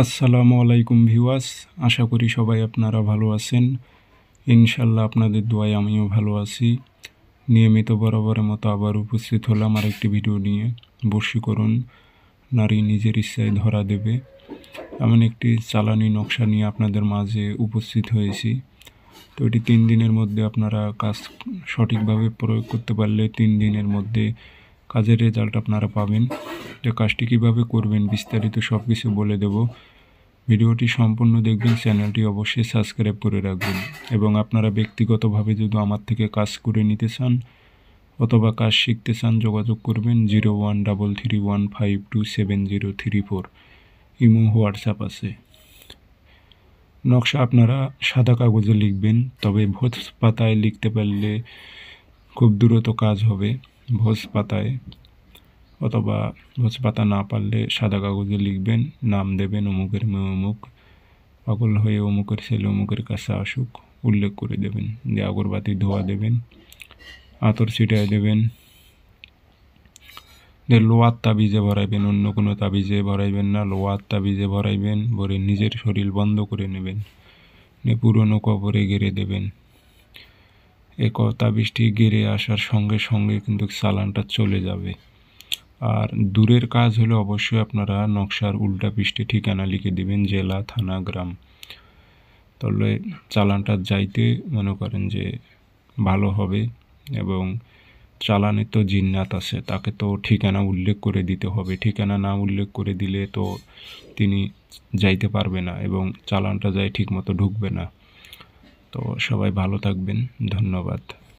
আসসালামু আলাইকুম ভিউয়ার্স, আশা করি সবাই আপনারা ভালো আছেন। ইনশাল্লাহ আপনাদের দোয়ায় আমিও ভালো আছি। নিয়মিত বরাবরের মতো আবার উপস্থিত হলাম আরেকটি ভিডিও নিয়ে। বশীকরণ, নারী নিজের ইচ্ছায় ধরা দেবে, এমন একটি চালানি নকশা নিয়ে আপনাদের মাঝে উপস্থিত হয়েছি। তো এটি 3 দিনের মধ্যে আপনারা কাজ সঠিকভাবে প্রয়োগ করতে পারলে 3 দিনের মধ্যে কাজের রেজাল্ট আপনারা পাবেন। তো কাজটি কীভাবে করবেন বিস্তারিত সব কিছু বলে দেব। ভিডিওটি সম্পূর্ণ দেখবেন, চ্যানেলটি অবশ্যই সাবস্ক্রাইব করে রাখবেন এবং আপনারা ব্যক্তিগতভাবে যদি আমার থেকে কাজ করে নিতে চান অথবা কাজ শিখতে চান যোগাযোগ করবেন 013315270034। ইমো হোয়াটসঅ্যাপ আছে। নকশা আপনারা সাদা কাগজে লিখবেন, তবে ভোজ পাতায় লিখতে পারলে খুব দ্রুত কাজ হবে। ভোজ পাতায় অথবা ভোজ পাতা না পারলে সাদা কাগজে লিখবেন, নাম দেবেন অমুকের মেয়ে অমুক, পাগল হয়ে অমুকের ছেলে অমুকের কাছে আসুক উল্লেখ করে দেবেন। যে আগরবাতি ধোয়া দেবেন, আতর ছিটায় দেবেন, লোহার তাবিজে ভরাইবেন, অন্য কোনো তাবিজে ভরাইবেন না, লোহার তাবিজে ভরাইবেন। ভরে নিজের শরীর বন্ধ করে নেবেন, পুরনো কবরে গেড়ে দেবেন। তাবিজটি গেড়ে আসার সঙ্গে সঙ্গে কিন্তু চালানটা চলে যাবে। আর দূরের কাজ হলে অবশ্যই আপনারা নকশার উল্টা পৃষ্ঠে ঠিকানা লিখে দিবেন, জেলা, থানা, গ্রাম। তাহলে চালানটা যাইতে মনে করেন যে ভালো হবে। এবং চালানে তো জিন্নাত আছে, তাকে তো ঠিকানা উল্লেখ করে দিতে হবে। ঠিকানা না উল্লেখ করে দিলে তো তিনি যাইতে পারবে না এবং চালানটা যাই ঠিকমতো ঢুকবে না। তো সবাই ভালো থাকবেন, ধন্যবাদ।